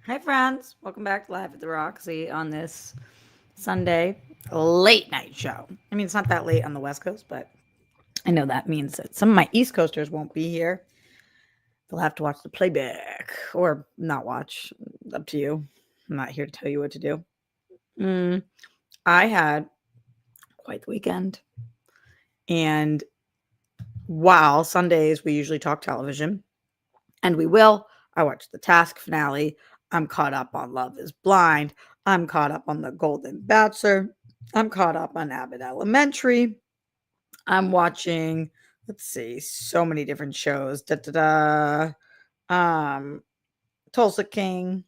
Hi, friends. Welcome back to Live at the Roxy on this Sunday late night show. I mean, it's not that late on the West Coast, but I know that means that some of my East Coasters won't be here. They'll have to watch the playback or not watch. Up to you. I'm not here to tell you what to do. Mm, I had quite the weekend. And while Sundays we usually talk television, and we will, I watched the Task finale. I'm caught up on Love is Blind. I'm caught up on The Golden Bachelor. I'm caught up on Abbott Elementary. I'm watching, let's see, so many different shows. Da da da. Tulsa King,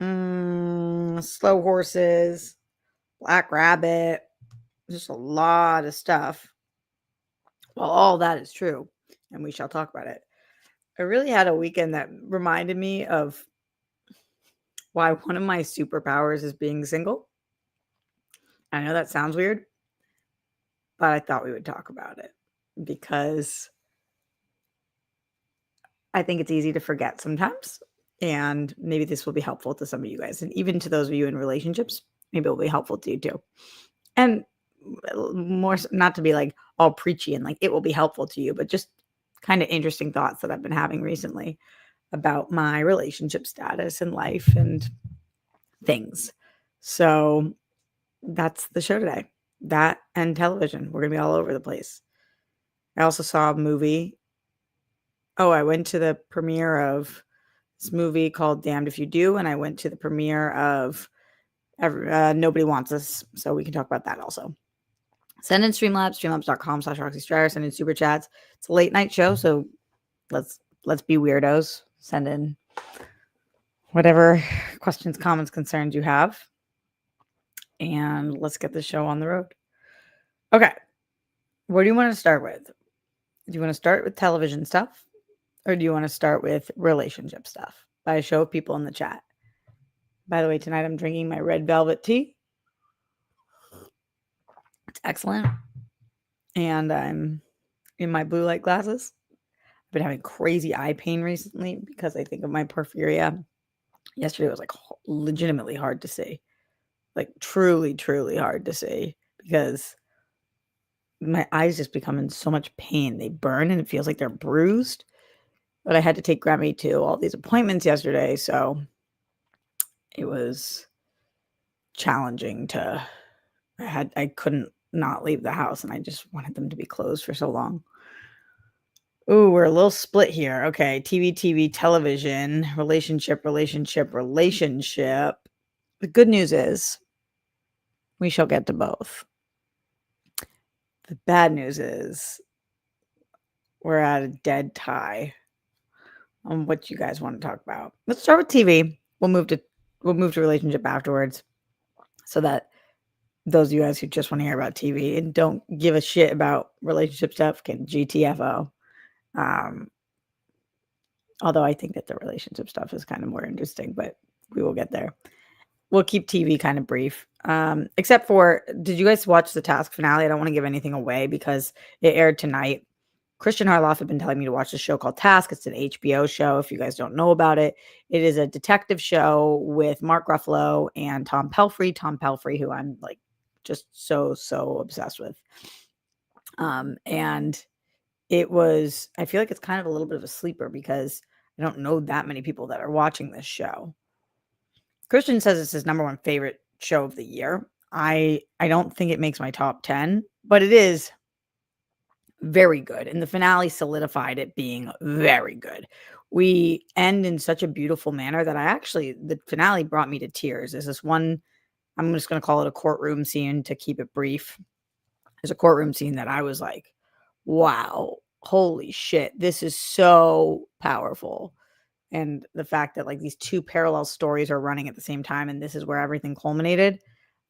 Slow Horses, Black Rabbit. Just a lot of stuff. Well, all that is true, and we shall talk about it. I really had a weekend that reminded me of why one of my superpowers is being single. I know that sounds weird, but I thought we would talk about it because I think it's easy to forget sometimes. And maybe this will be helpful to some of you guys. And even to those of you in relationships, maybe it'll be helpful to you too. And more, not to be like all preachy and like it will be helpful to you, but just kind of interesting thoughts that I've been having recently about my relationship status in life and things. So that's the show today. That and television. We're going to be all over the place. I also saw a movie. Oh, I went to the premiere of this movie called Damned If You Do, and I went to the premiere of Nobody Wants Us, so we can talk about that also. Send in Streamlabs, streamlabs.com/Roxy Striar. Send in super chats. It's a late night show, so let's be weirdos. Send in whatever questions, comments, concerns you have, and let's get the show on the road. Okay, what do you want to start with? Do you want to start with television stuff, or do you want to start with relationship stuff? By a show of people in the chat. By the way, tonight I'm drinking my red velvet tea. It's excellent. And I'm in my blue light glasses. I've been having crazy eye pain recently because I think of my porphyria. Yesterday was like legitimately hard to see. Like truly, truly hard to see because my eyes just become in so much pain. They burn and it feels like they're bruised. But I had to take Grammy to all these appointments yesterday, so it was challenging to I couldn't not leave the house and I just wanted them to be closed for so long. Ooh, we're a little split here. Okay, TV, television, relationship. The good news is we shall get to both. The bad news is we're at a dead tie on what you guys want to talk about. Let's start with TV. We'll move to relationship afterwards so that those of you guys who just want to hear about TV and don't give a shit about relationship stuff can GTFO. Although I think that the relationship stuff is kind of more interesting, but we will get there. We'll keep TV kind of brief. Except for, did you guys watch the Task finale? I don't want to give anything away because it aired tonight. Christian Harloff had been telling me to watch a show called Task. It's an HBO show. If you guys don't know about it, it is a detective show with Mark Ruffalo and Tom Pelphrey. Tom Pelphrey, who I'm like just so obsessed with. And it was, I feel like it's kind of a little bit of a sleeper because I don't know that many people that are watching this show. Christian says it's his number one favorite show of the year. I don't think it makes my top 10, but it is very good. And the finale solidified it being very good. We end in such a beautiful manner that the finale brought me to tears. There's this one, I'm just going to call it a courtroom scene to keep it brief. There's a courtroom scene that I was like, wow, holy shit, this is so powerful. And the fact that like these two parallel stories are running at the same time and this is where everything culminated,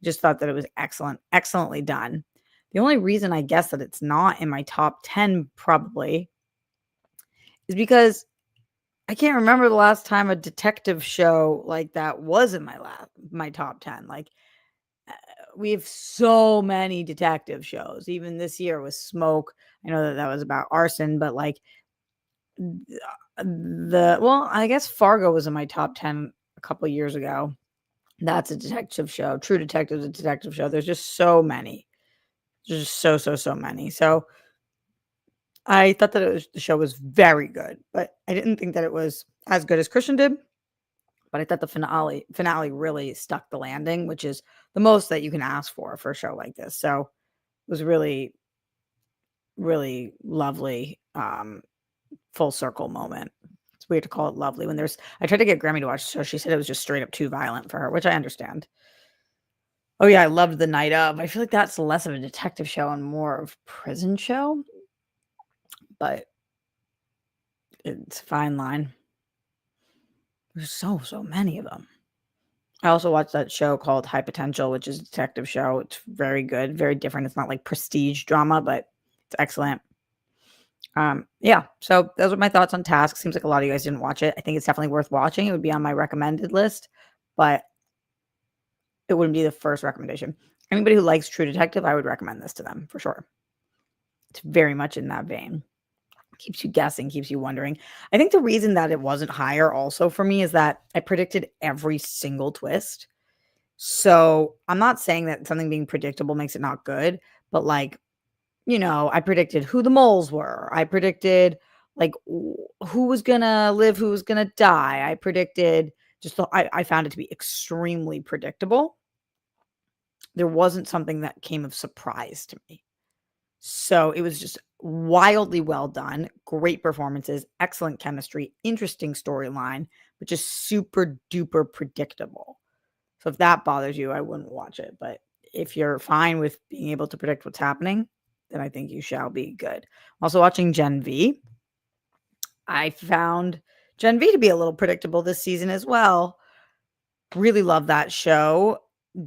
just thought that it was excellently done. The only reason I guess that it's not in my top 10 probably is because I can't remember the last time a detective show like that was in my top 10. Like we have so many detective shows. Even this year with Smoke. I know that was about arson, but like I guess Fargo was in my top 10 couple years ago. That's a detective show. True Detective is a detective show. There's just so many. There's just so many. So I thought that the show was very good, but I didn't think that it was as good as Christian did. But I thought the finale really stuck the landing, which is the most that you can ask for a show like this. So it was really, really lovely, full circle moment. It's weird to call it lovely when I tried to get Grammy to watch the show. She said it was just straight up too violent for her, which I understand. Oh yeah, I loved The Night Of. I feel like that's less of a detective show and more of prison show, but it's a fine line. There's so many of them. I also watched that show called High Potential, which is a detective show. It's very good, very different. It's not like prestige drama, but it's excellent. Yeah, so those are my thoughts on Task. Seems like a lot of you guys didn't watch it. I think it's definitely worth watching. It would be on my recommended list, but it wouldn't be the first recommendation. Anybody who likes True Detective, I would recommend this to them for sure. It's very much in that vein. Keeps you guessing, keeps you wondering. I think the reason that it wasn't higher also for me is that I predicted every single twist. So I'm not saying that something being predictable makes it not good, but like, I predicted who the moles were. I predicted like who was gonna live, who was gonna die. I predicted I found it to be extremely predictable. There wasn't something that came of surprise to me. So it was just wildly well done, great performances, excellent chemistry, interesting storyline, but just super duper predictable. So if that bothers you, I wouldn't watch it. But if you're fine with being able to predict what's happening, then I think you shall be good. I'm also watching Gen V. I found Gen V to be a little predictable this season as well. Really love that show.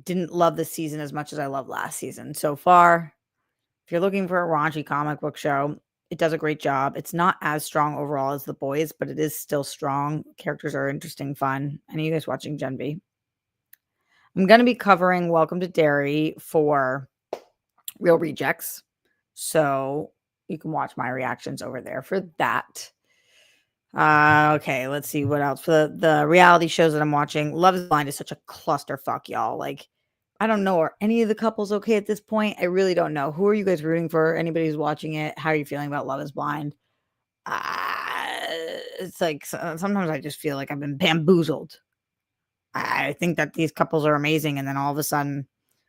Didn't love this season as much as I loved last season so far. If you're looking for a raunchy comic book show, it does a great job. It's not as strong overall as The Boys, but it is still strong. Characters are interesting, fun. Any of you guys watching Gen V? I'm going to be covering Welcome to Derry for Real Rejects. So you can watch my reactions over there for that. Okay, let's see what else. For the reality shows that I'm watching, Love is Blind is such a clusterfuck, y'all. Like, I don't know, are any of the couples okay at this point? I really don't know. Who are you guys rooting for? Anybody who's watching it? How are you feeling about Love is Blind? It's like sometimes I just feel like I've been bamboozled. I think that these couples are amazing, and then all of a sudden,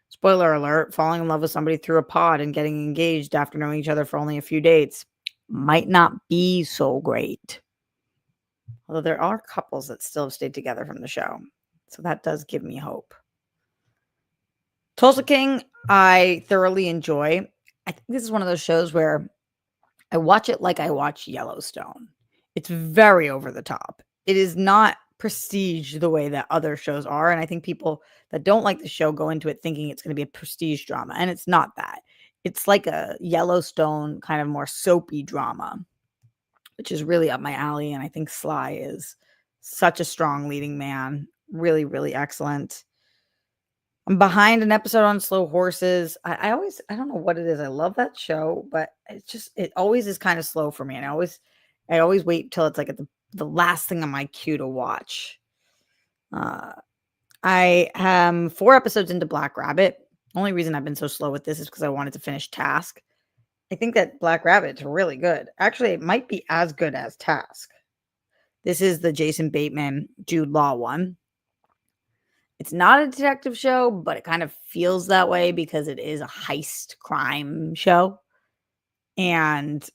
spoiler alert, falling in love with somebody through a pod and getting engaged after knowing each other for only a few dates might not be so great. Although there are couples that still have stayed together from the show. So that does give me hope. Tulsa King, I thoroughly enjoy. I think this is one of those shows where I watch it like I watch Yellowstone. It's very over the top. It is not prestige the way that other shows are. And I think people that don't like the show go into it thinking it's going to be a prestige drama. And it's not that. It's like a Yellowstone kind of more soapy drama, which is really up my alley. And I think Sly is such a strong leading man. Really, really excellent. I'm behind an episode on Slow Horses. I don't know what it is. I love that show, but it always is kind of slow for me. And I always wait till it's like at the last thing on my queue to watch. I am 4 episodes into Black Rabbit. Only reason I've been so slow with this is because I wanted to finish Task. I think that Black Rabbit's really good. Actually, it might be as good as Task. This is the Jason Bateman, Jude Law one. It's not a detective show, but it kind of feels that way because it is a heist crime show. And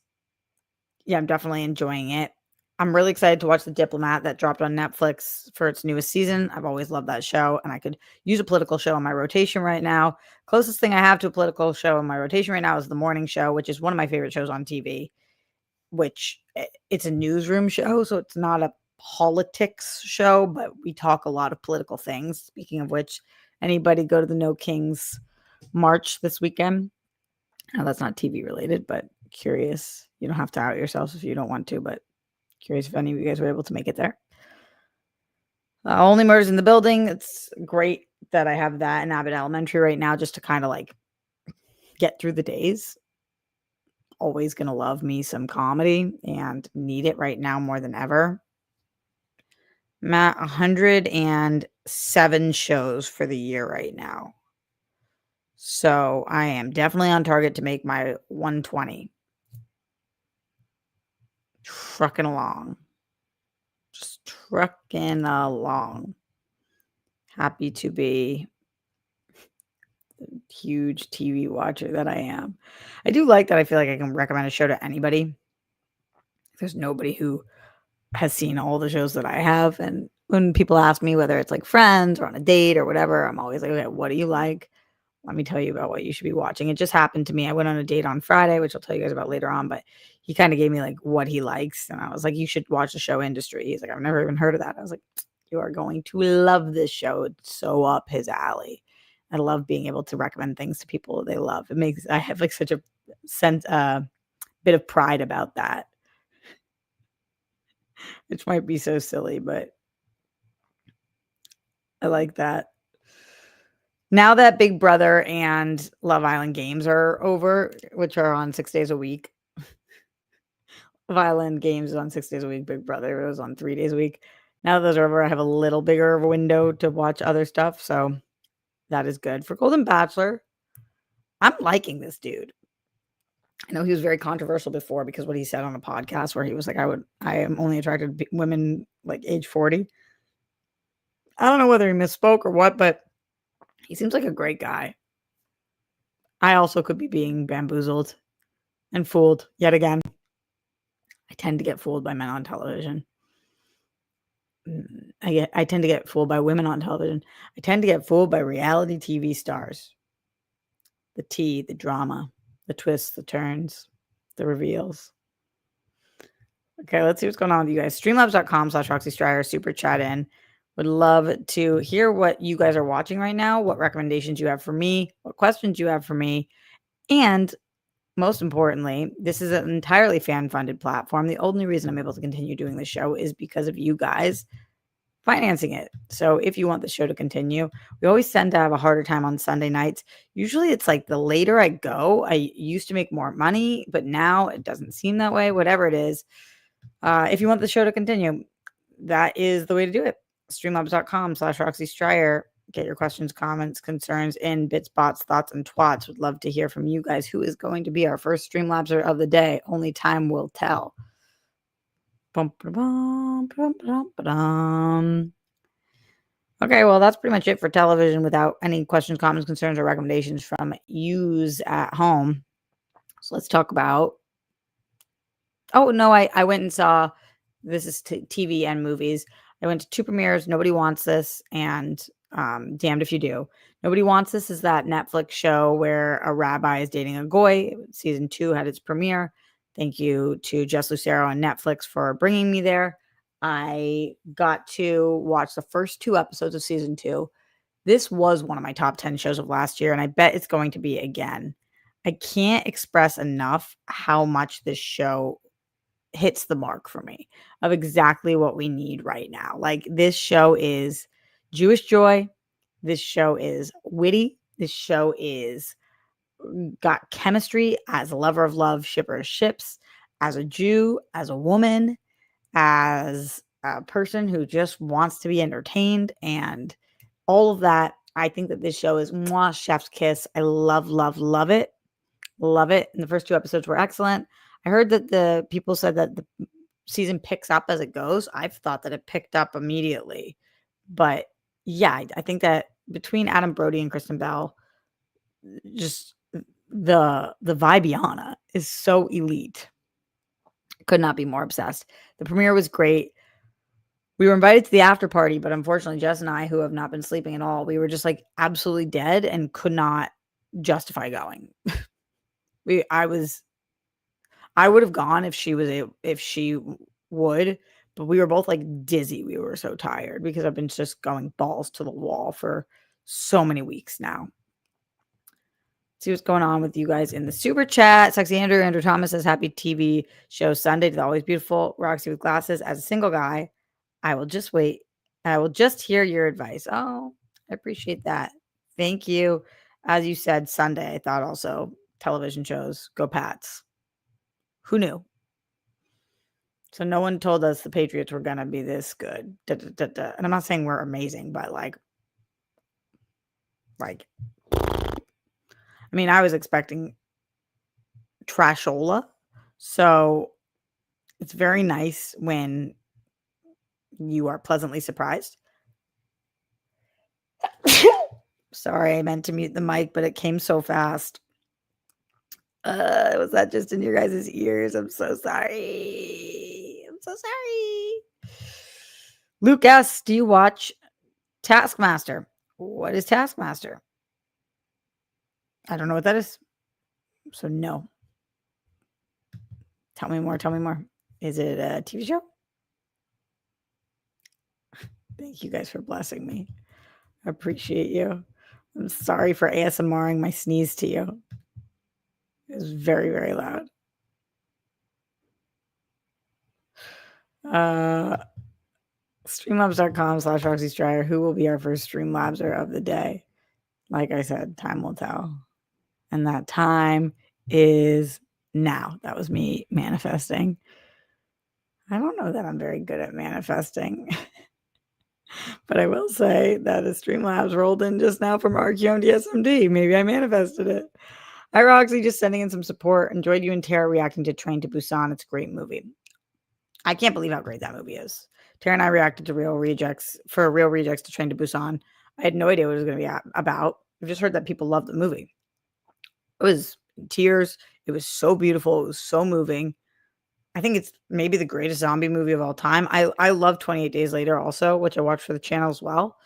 yeah, I'm definitely enjoying it. I'm really excited to watch The Diplomat that dropped on Netflix for its newest season. I've always loved that show, and I could use a political show on my rotation right now. Closest thing I have to a political show on my rotation right now is The Morning Show, which is one of my favorite shows on TV, which it's a newsroom show, so it's not a politics show, but we talk a lot of political things. Speaking of which, anybody go to the No Kings March this weekend? No, that's not TV related, but curious. You don't have to out yourselves if you don't want to, but curious if any of you guys were able to make it there. Only Murders in the Building. It's great that I have that in Abbott Elementary right now just to kind of like get through the days. Always going to love me some comedy and need it right now more than ever. I'm at 107 shows for the year right now. So I am definitely on target to make my 120. Trucking along. Just trucking along. Happy to be the huge TV watcher that I am. I do like that I feel like I can recommend a show to anybody. There's nobody who has seen all the shows that I have, and when people ask me whether it's like friends or on a date or whatever, I'm always like, "Okay, what do you like? Let me tell you about what you should be watching." It just happened to me. I went on a date on Friday, which I'll tell you guys about later on, but he kind of gave me like what he likes, and I was like, "You should watch the show Industry." He's like, "I've never even heard of that." I was like, "You are going to love this show. It's so up his alley." I love being able to recommend things to people they love. It makes I have like such a sense bit of pride about that, which might be so silly, but I like that. Now that Big Brother and Love Island games are over, which are on 6 days a week. Love Island games is on 6 days a week, Big Brother was on 3 days a week. Now that those are over, I have a little bigger of a window to watch other stuff, so that is good. For Golden Bachelor, I'm liking this dude. I know he was very controversial before because what he said on a podcast where he was like, I am only attracted to women like age 40. I don't know whether he misspoke or what, but he seems like a great guy. I also could be being bamboozled and fooled yet again. I tend to get fooled by men on television. I tend to get fooled by women on television. I tend to get fooled by reality TV stars. The tea, the drama, the twists, the turns, the reveals. Okay, let's see what's going on with you guys. Streamlabs.com/Roxy Stryer, super chat in. Would love to hear what you guys are watching right now, what recommendations you have for me, what questions you have for me, and most importantly, this is an entirely fan-funded platform. The only reason I'm able to continue doing this show is because of you guys financing it. So if you want the show to continue, we always tend to have a harder time on Sunday nights. Usually it's like the later I go, I used to make more money, but now it doesn't seem that way, whatever it is. If you want the show to continue, that is the way to do it. Streamlabs.com/Roxy Stryer. Get your questions, comments, concerns in, bits, bots, thoughts, and twats. Would love to hear from you guys. Who is going to be our first Streamlabser of the day? Only time will tell. Okay, well, that's pretty much it for television without any questions, comments, concerns, or recommendations from yous at home. So let's talk about. Oh, no, I went and saw. This is TV and movies. I went to 2 premieres. Nobody Wants This and Damned If You Do. Nobody Wants This is that Netflix show where a rabbi is dating a goy. Season 2 had its premiere. Thank you to Jess Lucero on Netflix for bringing me there. I got to watch the first 2 episodes of season 2. This was one of my top 10 shows of last year, and I bet it's going to be again. I can't express enough how much this show hits the mark for me of exactly what we need right now. Like, this show is Jewish joy. This show is witty. This show is got chemistry as a lover of love, shipper of ships, as a Jew, as a woman, as a person who just wants to be entertained, and all of that. I think that this show is mwah, chef's kiss. I love, love, love it. Love it. And the first 2 episodes were excellent. I heard that the people said that the season picks up as it goes. I've thought that it picked up immediately. But yeah, I think that between Adam Brody and Kristen Bell, just the Vibiana is so elite. Could not be more obsessed. The premiere was great. We were invited to the after party, but unfortunately, Jess and I, who have not been sleeping at all, we were just like absolutely dead and could not justify going. I would have gone if she would, but we were both like dizzy. We were so tired because I've been just going balls to the wall for so many weeks now. See what's going on with you guys in the super chat. Sexy Andrew Thomas says, happy TV show Sunday to the Always Beautiful Roxy with glasses. As a single guy, I will just wait. I will just hear your advice. Oh, I appreciate that. Thank you. As you said, Sunday, I thought also television shows, go Pats. Who knew? So no one told us the Patriots were gonna be this good. Da, da, da, da. And I'm not saying we're amazing, but like I mean, I was expecting trashola. So it's very nice when you are pleasantly surprised. Sorry, I meant to mute the mic, but it came so fast. Was that just in your guys' ears? I'm so sorry. I'm so sorry. Luke S., do you watch Taskmaster? What is Taskmaster? I don't know what that is. So no. Tell me more. Tell me more. Is it a TV show? Thank you guys for blessing me. I appreciate you. I'm sorry for ASMRing my sneeze to you. It was very, very loud. Streamlabs.com/RoxyStryer. Who will be our first Streamlabser of the day? Like I said, time will tell. And that time is now. That was me manifesting. I don't know that I'm very good at manifesting. But I will say that a Streamlabs rolled in just now from RQMD SMD. Maybe I manifested it. Hi, Roxy, just sending in some support. Enjoyed you and Tara reacting to Train to Busan. It's a great movie. I can't believe how great that movie is. Tara and I reacted to Real Rejects to Train to Busan. I had no idea what it was going to be about. I've just heard that people love the movie. It was tears. It was so beautiful. It was so moving. I think it's maybe the greatest zombie movie of all time. I love 28 Days Later also, which I watched for the channel as well.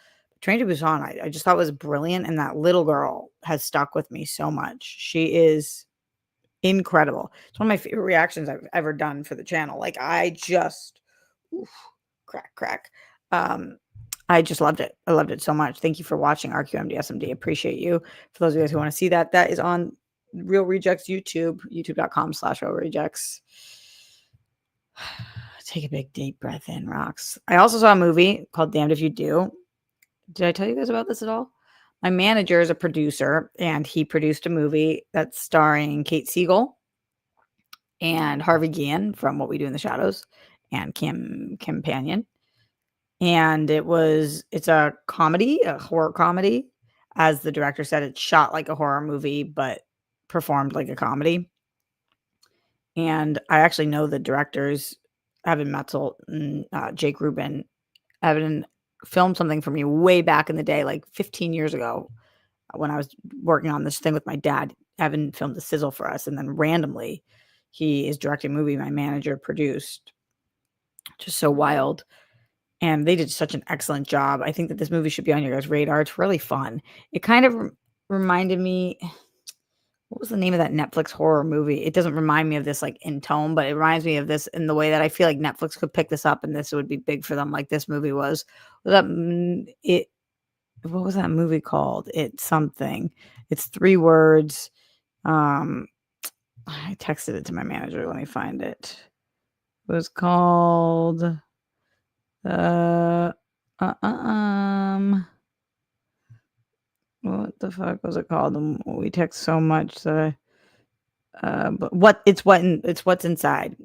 Train to Busan, I just thought was brilliant. And that little girl has stuck with me so much. She is incredible. It's one of my favorite reactions I've ever done for the channel. Like I just crack. I just loved it. I loved it so much. Thank you for watching RQMD SMD. Appreciate you. For those of you guys who want to see that, that is on Real Rejects YouTube, youtube.com/Real Rejects. Take a big deep breath in, Rocks. I also saw a movie called Damned If You Do. Did I tell you guys about this at all? My manager is a producer, and he produced a movie that's starring Kate Siegel and Harvey Guillen from What We Do in the Shadows and Kim Panion. And it's a comedy, a horror comedy. As the director said, it's shot like a horror movie, but performed like a comedy. And I actually know the directors, Evan Metzel and Jake Rubin. Evan filmed something for me way back in the day, like 15 years ago, when I was working on this thing with my dad. Evan filmed the sizzle for us, and then randomly, he is directing a movie my manager produced. Just so wild. And they did such an excellent job. I think that this movie should be on your guys' radar. It's really fun. It kind of reminded me, what was the name of that Netflix horror movie? It doesn't remind me of this like in tone, but it reminds me of this in the way that I feel like Netflix could pick this up and this would be big for them, like this movie was. What was that movie called? It's something. It's 3 words. I texted it to my manager. Let me find it. It was called what the fuck was it called? We text so much that but it's what's inside.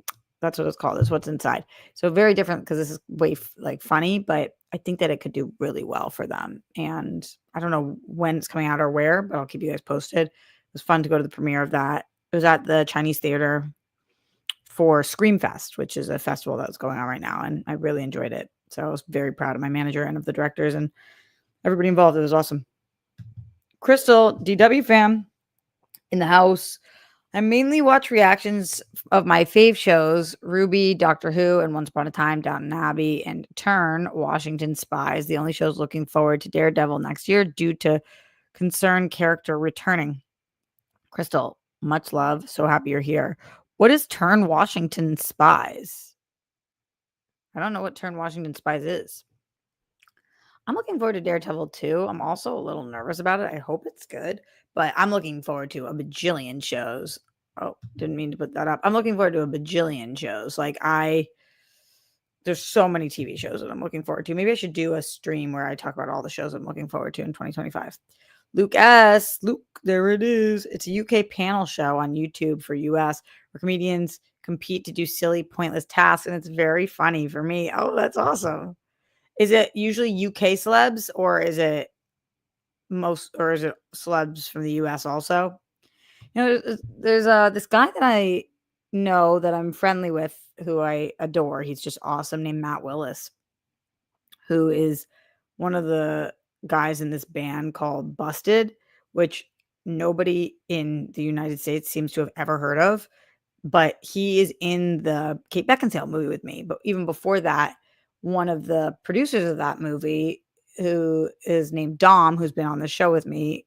That's what it's called. It's What's Inside. So very different because this is way funny, but I think that it could do really well for them. And I don't know when it's coming out or where, but I'll keep you guys posted. It was fun to go to the premiere of that. It was at the Chinese Theater for Screamfest, which is a festival that's going on right now, and I really enjoyed it. So I was very proud of my manager and of the directors and everybody involved. It was awesome. Crystal, DW fam in the house. I mainly watch reactions of my fave shows, Ruby, Doctor Who, and Once Upon a Time, Downton Abbey, and Turn, Washington Spies. The only shows looking forward to Daredevil next year due to concerned character returning. Crystal, much love. So happy you're here. What is Turn, Washington Spies? I don't know what Turn, Washington Spies is. I'm looking forward to Daredevil 2. I'm also a little nervous about it. I hope it's good, but I'm looking forward to a bajillion shows. Oh, didn't mean to put that up. I'm looking forward to a bajillion shows. There's so many TV shows that I'm looking forward to. Maybe I should do a stream where I talk about all the shows I'm looking forward to in 2025. Luke S. Luke, there it is. It's a UK panel show on YouTube for US where comedians compete to do silly, pointless tasks, and it's very funny for me. Oh, that's awesome. Is it usually UK celebs or is it celebs from the US also? There's this guy that I know that I'm friendly with who I adore. He's just awesome, named Matt Willis, who is one of the guys in this band called Busted, which nobody in the United States seems to have ever heard of. But he is in the Kate Beckinsale movie with me. But even before that, one of the producers of that movie, who is named Dom, who's been on the show with me,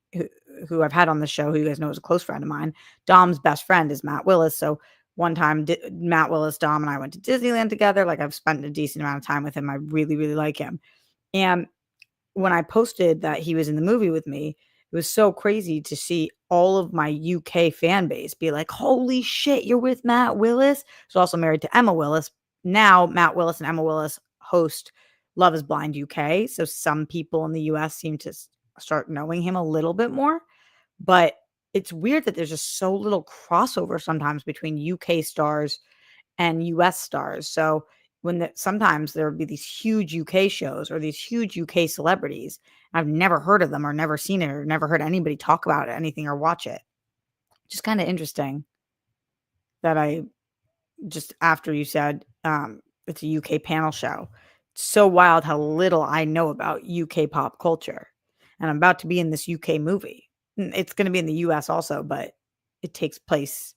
who I've had on the show, who you guys know is a close friend of mine. Dom's best friend is Matt Willis. So one time, Matt Willis, Dom, and I went to Disneyland together. Like, I've spent a decent amount of time with him. I really, really like him. And when I posted that he was in the movie with me, it was so crazy to see all of my UK fan base be like, "Holy shit, you're with Matt Willis." He's also married to Emma Willis. Now Matt Willis and Emma Willis host Love Is Blind UK, so some people in the US seem to start knowing him a little bit more, but it's weird that there's just so little crossover sometimes between UK stars and US stars. So sometimes there would be these huge UK shows or these huge UK celebrities. I've never heard of them or never seen it or never heard anybody talk about anything or watch it. Just kind of interesting that I just after you said it's a UK panel show. It's so wild how little I know about UK pop culture. And I'm about to be in this UK movie. It's going to be in the US also, but it takes place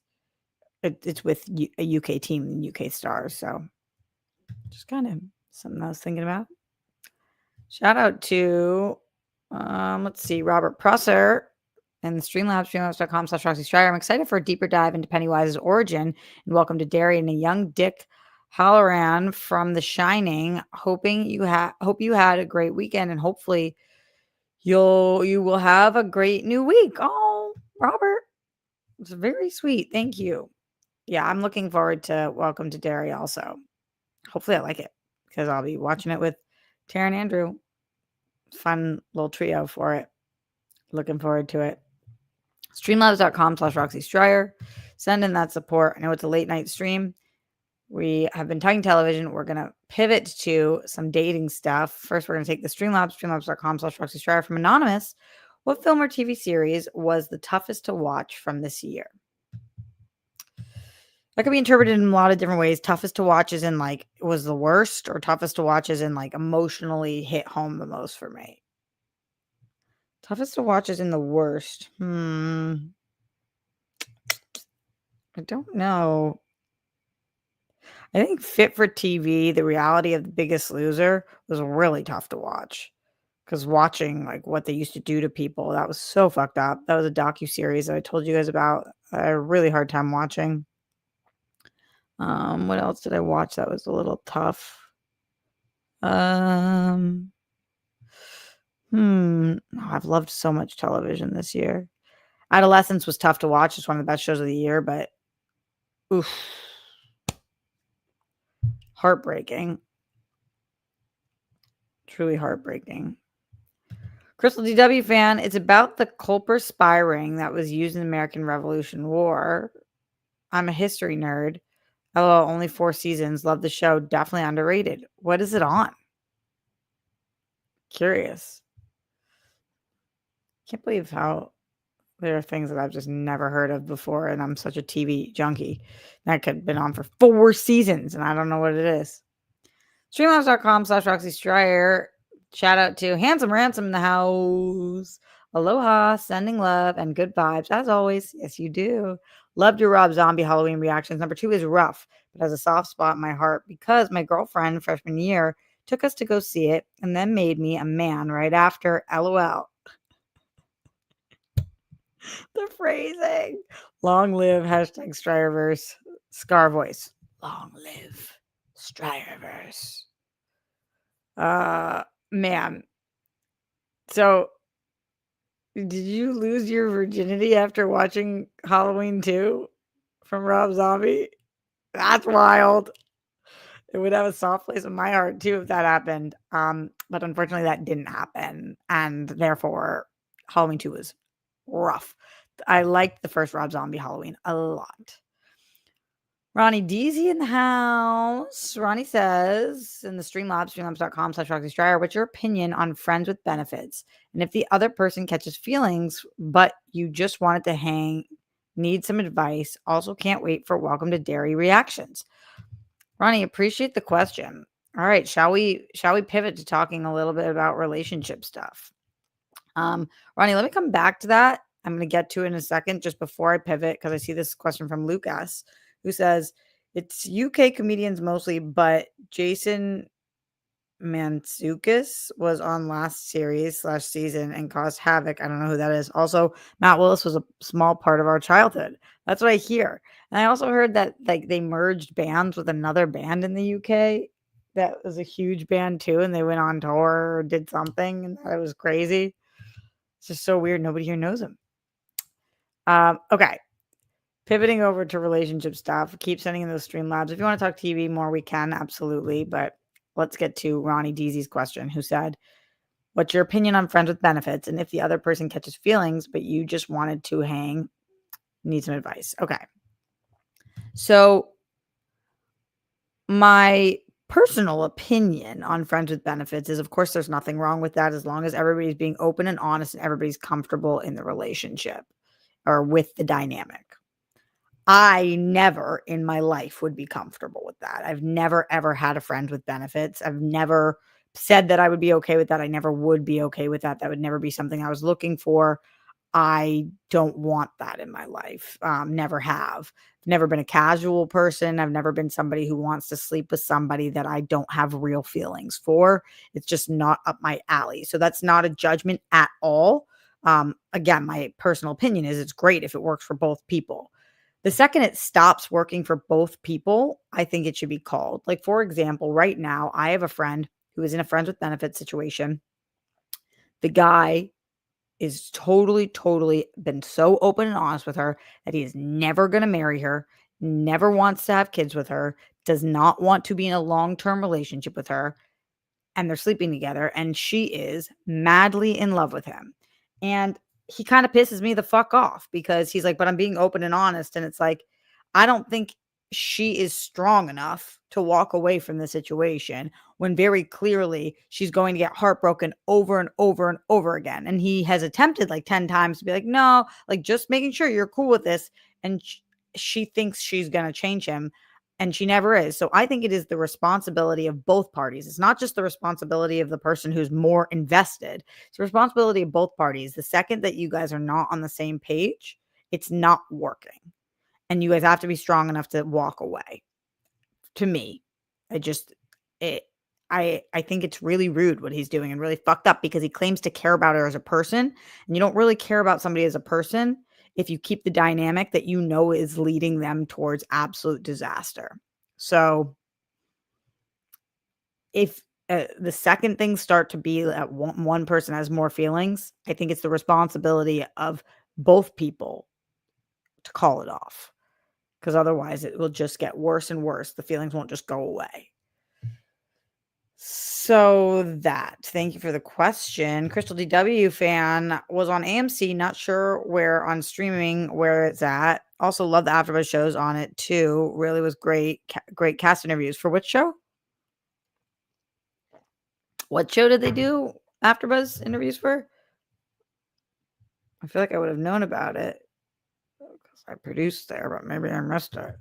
it's with a UK team and UK stars. So just kind of something I was thinking about. Shout out to, let's see, Robert Prosser and the Streamlabs, streamlabs.com/Roxy Striar. I'm excited for a deeper dive into Pennywise's origin and welcome to Darian, a young Dick Halloran from The Shining. Hope you had a great weekend and hopefully you will have a great new week. Oh, Robert, it's very sweet. Thank you. Yeah, I'm looking forward to Welcome to Derry also. Hopefully I like it because I'll be watching it with Tara and Andrew. Fun little trio for it. Looking forward to it. Streamlabs.com/Roxy Striar. Send in that support. I know it's a late night stream. We have been talking television. We're going to pivot to some dating stuff. First, we're going to take the streamlabs.com/Roxy Striar from Anonymous. What film or TV series was the toughest to watch from this year? That could be interpreted in a lot of different ways. Toughest to watch is in like was the worst, or toughest to watch is in like emotionally hit home the most for me. Toughest to watch is in the worst. I don't know. I think Fit for TV, The Reality of the Biggest Loser, was really tough to watch. Because watching like what they used to do to people, that was so fucked up. That was a docuseries that I told you guys about. I had a really hard time watching. What else did I watch that was a little tough? I've loved so much television this year. Adolescence was tough to watch. It's one of the best shows of the year, but oof. Heartbreaking. Truly heartbreaking. Crystal DW fan, it's about the Culper spy ring that was used in the American Revolution War. I'm a history nerd. LOL, only 4 seasons. Love the show. Definitely underrated. What is it on? Curious. Can't believe how there are things that I've just never heard of before, and I'm such a TV junkie. That could have been on for 4 seasons, and I don't know what it is. Streamlabs.com/Roxy Striar. Shout out to Handsome Ransom in the house. Aloha, sending love and good vibes as always. Yes, you do. Loved your Rob Zombie Halloween reactions. Number 2 is rough, but has a soft spot in my heart because my girlfriend freshman year took us to go see it and then made me a man right after. LOL. The phrasing. Long live hashtag Striarverse. Scar voice. Long live Striarverse. Man. So did you lose your virginity after watching Halloween 2 from Rob Zombie? That's wild. It would have a soft place in my heart too if that happened. But unfortunately that didn't happen. And therefore Halloween 2 was rough. I liked the first Rob Zombie Halloween a lot. Ronnie Deasy in the house. Ronnie says in the Streamlabs, streamlabs.com/RoxyStryer, what's your opinion on friends with benefits? And if the other person catches feelings, but you just wanted to hang, need some advice, also can't wait for welcome to dairy reactions. Ronnie, appreciate the question. All right, shall we pivot to talking a little bit about relationship stuff? Ronnie, let me come back to that. I'm going to get to it in a second. Just before I pivot, because I see this question from Lucas, who says it's UK comedians mostly, but Jason Mantzoukas was on last series/season and caused havoc. I don't know who that is. Also, Matt Willis was a small part of our childhood. That's what I hear. And I also heard that like they merged bands with another band in the UK that was a huge band too, and they went on tour or did something, and that was crazy. It's just so weird. Nobody here knows him. Okay. Pivoting over to relationship stuff. Keep sending in those Streamlabs. If you want to talk TV more, we can, absolutely. But let's get to Ronnie Deasy's question, who said, what's your opinion on friends with benefits? And if the other person catches feelings, but you just wanted to hang, need some advice. Okay. So my personal opinion on friends with benefits is, of course, there's nothing wrong with that as long as everybody's being open and honest and everybody's comfortable in the relationship or with the dynamic. I never in my life would be comfortable with that. I've never, ever had a friend with benefits. I've never said that I would be okay with that. I never would be okay with that. That would never be something I was looking for. I don't want that in my life. Never have. Never been a casual person. I've never been somebody who wants to sleep with somebody that I don't have real feelings for. It's just not up my alley. So that's not a judgment at all. Again, my personal opinion is it's great if it works for both people. The second it stops working for both people, I think it should be called. Like, for example, right now, I have a friend who is in a friends with benefits situation. The guy is totally been so open and honest with her that he is never going to marry her, never wants to have kids with her, does not want to be in a long-term relationship with her, and they're sleeping together, and she is madly in love with him. And he kind of pisses me the fuck off because he's like, but I'm being open and honest. And it's like, I don't think she is strong enough to walk away from the situation when very clearly she's going to get heartbroken over and over and over again. And he has attempted like 10 times to be like, no, like just making sure you're cool with this. And she thinks she's going to change him. And she never is. So I think it is the responsibility of both parties. It's not just the responsibility of the person who's more invested. It's the responsibility of both parties. The second that you guys are not on the same page, it's not working. And you guys have to be strong enough to walk away. To me, I think it's really rude what he's doing and really fucked up because he claims to care about her as a person. And you don't really care about somebody as a person if you keep the dynamic that you know is leading them towards absolute disaster. So if the second things start to be that one person has more feelings, I think it's the responsibility of both people to call it off. Because otherwise it will just get worse and worse. The feelings won't just go away. So thank you for the question. Crystal DW fan was on AMC, not sure where on streaming, where it's at. Also love the AfterBuzz shows on it too. Really was great. Great cast interviews. For which show? What show did they do AfterBuzz interviews for? I feel like I would have known about it because I produced there, but maybe I missed it.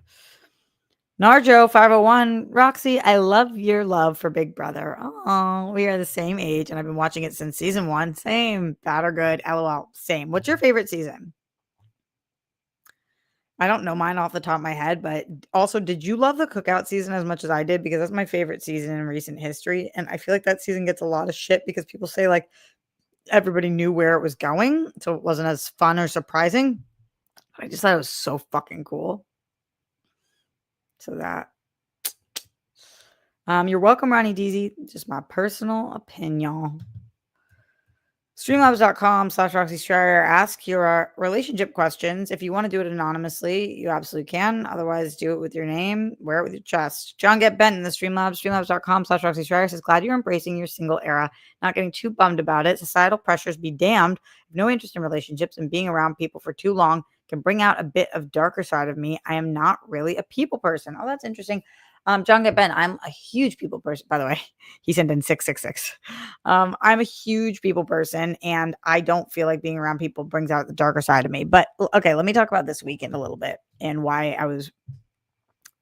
Narjo 501, Roxy, I love your love for Big Brother. Oh, we are the same age, and I've been watching it since season 1. Same, bad or good, LOL. Same. What's your favorite season? I don't know mine off the top of my head, but also, did you love the cookout season as much as I did? Because that's my favorite season in recent history, and I feel like that season gets a lot of shit because people say like everybody knew where it was going, so it wasn't as fun or surprising. But I just thought it was so fucking cool. So you're welcome, Ronnie Deasy. Just my personal opinion. Streamlabs.com/RoxyStryer. Ask your relationship questions. If you want to do it anonymously, you absolutely can. Otherwise, do it with your name. Wear it with your chest. John Get Bent in the Streamlabs. Streamlabs.com/RoxyStryer says, glad you're embracing your single era. Not getting too bummed about it. Societal pressures be damned. No interest in relationships and being around people for too long can bring out a bit of darker side of me. I am not really a people person. Oh, that's interesting. John Get Ben, I'm a huge people person. By the way, he sent in 666. I'm a huge people person, and I don't feel like being around people brings out the darker side of me. But okay, let me talk about this weekend a little bit and why I was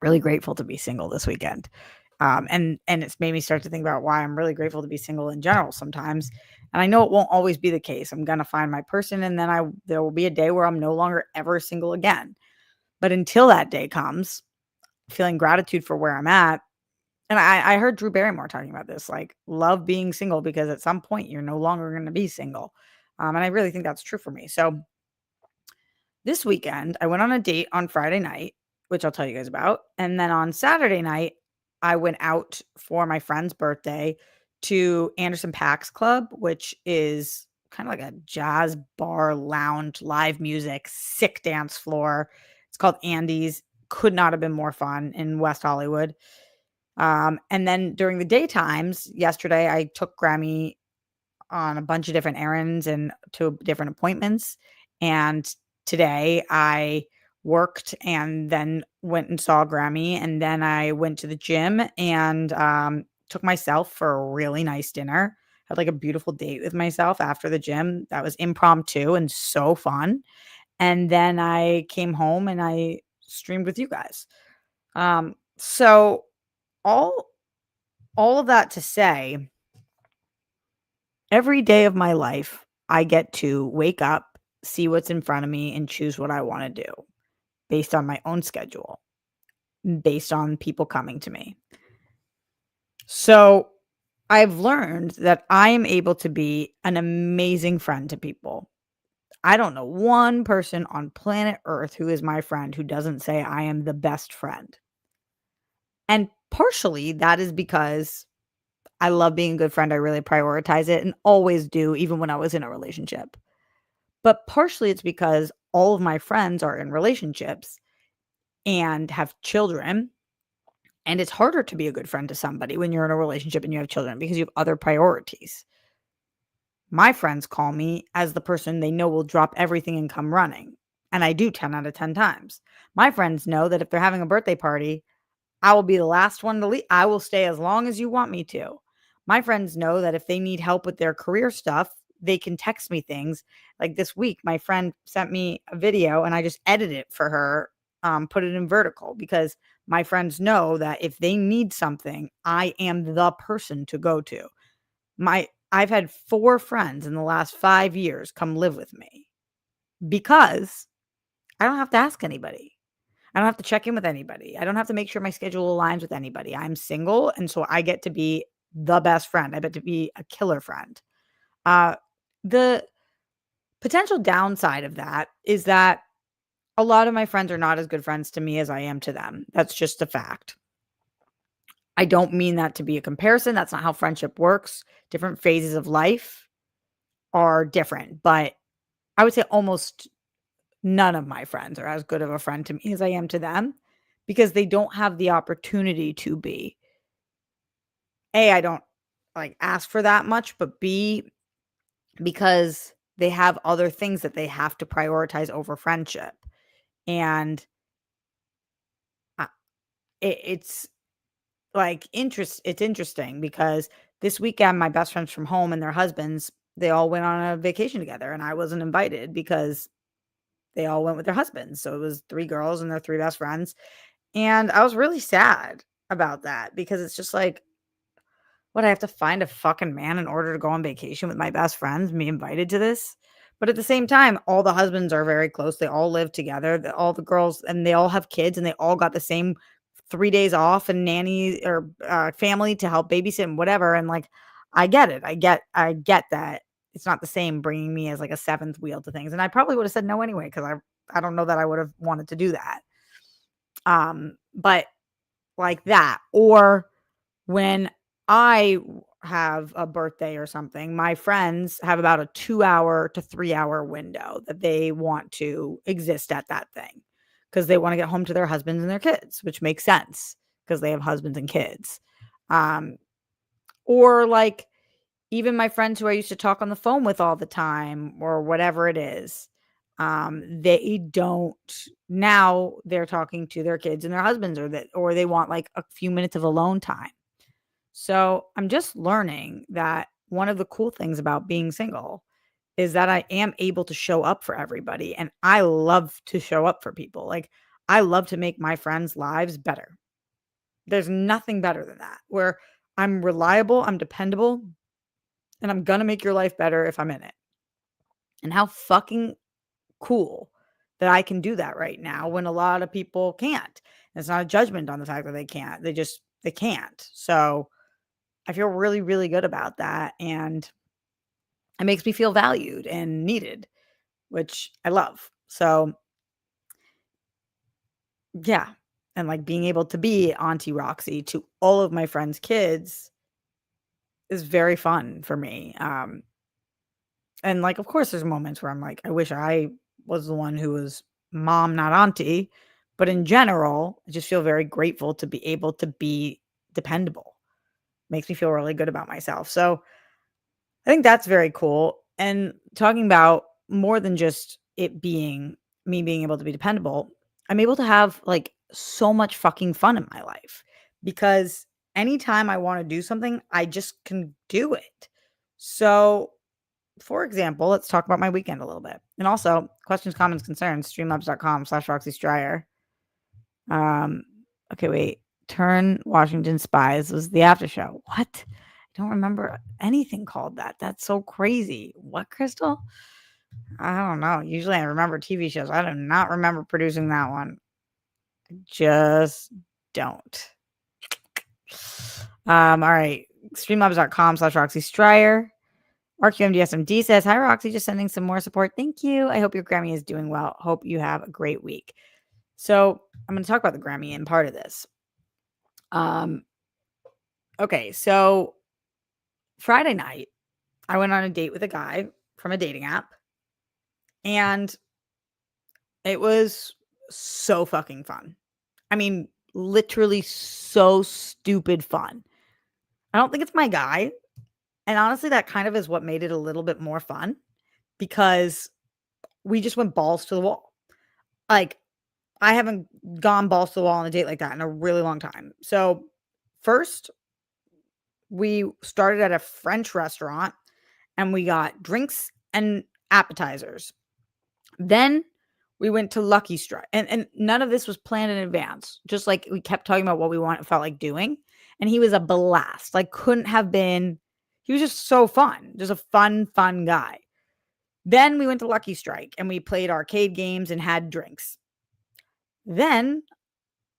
really grateful to be single this weekend. And it's made me start to think about why I'm really grateful to be single in general sometimes. And I know it won't always be the case. I'm gonna find my person, and then there will be a day where I'm no longer ever single again. But until that day comes, feeling gratitude for where I'm at. And I heard Drew Barrymore talking about this, like love being single because at some point you're no longer going to be single. And I really think that's true for me. So this weekend, I went on a date on Friday night, which I'll tell you guys about. And then on Saturday night, I went out for my friend's birthday to Anderson Pax Club, which is kind of like a jazz bar lounge, live music, sick dance floor. It's called Andy's. Could not have been more fun in West Hollywood. And then during the daytimes, yesterday, I took Grammy on a bunch of different errands and to different appointments. And today I worked and then went and saw Grammy. And then I went to the gym and took myself for a really nice dinner. Had like a beautiful date with myself after the gym. That was impromptu and so fun. And then I came home and I streamed with you guys. So all all of that to say, every day of my life, I get to wake up, see what's in front of me, and choose what I want to do based on my own schedule, based on people coming to me. So I've learned that I am able to be an amazing friend to people. I don't know one person on planet Earth who is my friend who doesn't say I am the best friend. And partially that is because I love being a good friend. I really prioritize it and always do, even when I was in a relationship. But partially it's because all of my friends are in relationships and have children. And it's harder to be a good friend to somebody when you're in a relationship and you have children because you have other priorities. My friends call me as the person they know will drop everything and come running. And I do 10 out of 10 times. My friends know that if they're having a birthday party, I will be the last one to leave. I will stay as long as you want me to. My friends know that if they need help with their career stuff, they can text me things. Like this week, my friend sent me a video and I just edited it for her, put it in vertical because my friends know that if they need something, I am the person to go to. I've had 4 friends in the last 5 years come live with me because I don't have to ask anybody. I don't have to check in with anybody. I don't have to make sure my schedule aligns with anybody. I'm single, and so I get to be the best friend. I get to be a killer friend. The potential downside of that is that a lot of my friends are not as good friends to me as I am to them. That's just a fact. I don't mean that to be a comparison. That's not how friendship works. Different phases of life are different, but I would say almost none of my friends are as good of a friend to me as I am to them because they don't have the opportunity to be. A, I don't like ask for that much, but B, because they have other things that they have to prioritize over friendship. And uh, it's like it's interesting because this weekend my best friends from home and their husbands, they all went on a vacation together and I wasn't invited because they all went with their husbands. So it was 3 girls and their 3 best friends. And I was really sad about that because it's just like, what, I have to find a fucking man in order to go on vacation with my best friends and be invited to this? But at the same time, all the husbands are very close. They all live together. All the girls and they all have kids and they all got the same 3 days off and nanny or family to help babysit and whatever. And like, I get it. I get that it's not the same bringing me as like a seventh wheel to things. And I probably would have said no anyway because I don't know that I would have wanted to do that. But like that, or when I have a birthday or something, my friends have about a 2-hour to 3-hour window that they want to exist at that thing because they want to get home to their husbands and their kids, which makes sense because they have husbands and kids. Um, or like even my friends who I used to talk on the phone with all the time or whatever it is. They don't now they're talking to their kids and their husbands or they want like a few minutes of alone time. So I'm just learning that one of the cool things about being single is that I am able to show up for everybody. And I love to show up for people. Like, I love to make my friends' lives better. There's nothing better than that, where I'm reliable, I'm dependable, and I'm going to make your life better if I'm in it. And how fucking cool that I can do that right now when a lot of people can't. And it's not a judgment on the fact that they can't. They can't. So I feel really, really good about that. And it makes me feel valued and needed, which I love. So yeah. And like being able to be Auntie Roxy to all of my friends' kids is very fun for me. And like, of course, there's moments where I'm like, I wish I was the one who was mom, not auntie. But in general, I just feel very grateful to be able to be dependable. Makes me feel really good about myself. So I think that's very cool. And talking about more than just it being me being able to be dependable, I'm able to have like so much fucking fun in my life because anytime I want to do something, I just can do it. So, for example, let's talk about my weekend a little bit. And also, questions, comments, concerns, streamlabs.com/Roxy Stryer. Okay, wait. Turn Washington Spies was the after show. What? I don't remember anything called that. That's so crazy. What, Crystal? I don't know. Usually I remember TV shows. I do not remember producing that one. I just don't. All right. Streamlabs.com/Roxy Stryer. RQMDSMD says, hi, Roxy. Just sending some more support. Thank you. I hope your Grammy is doing well. Hope you have a great week. So I'm going to talk about the Grammy in part of this. Okay, so Friday night, I went on a date with a guy from a dating app, and it was so fucking fun. I mean, literally so stupid fun. I don't think it's my guy, and honestly, that kind of is what made it a little bit more fun because we just went balls to the wall. Like, I haven't gone balls to the wall on a date like that in a really long time. So, first, we started at a French restaurant and we got drinks and appetizers. Then we went to Lucky Strike. And none of this was planned in advance. Just like we kept talking about what we felt like doing. And he was a blast. Like couldn't have been, he was just so fun. Just a fun guy. Then we went to Lucky Strike and we played arcade games and had drinks. Then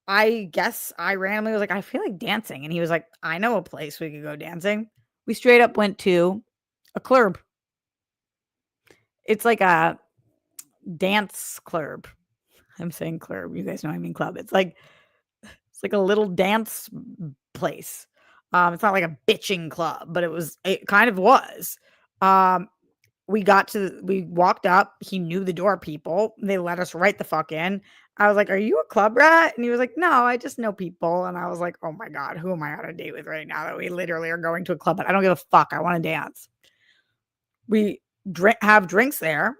I guess I randomly was like, I feel like dancing. And he was like, I know a place we could go dancing. We straight up went to a club. It's like a dance club. I'm saying club. You guys know I mean club. It's like a little dance place. It's not like a bitching club, but it kind of was. We walked up. He knew the door people. They let us right the fuck in. I was like, are you a club rat? And he was like, no, I just know people. And I was like, oh my God, who am I on a date with right now that we literally are going to a club? But I don't give a fuck. I want to dance. We have drinks there.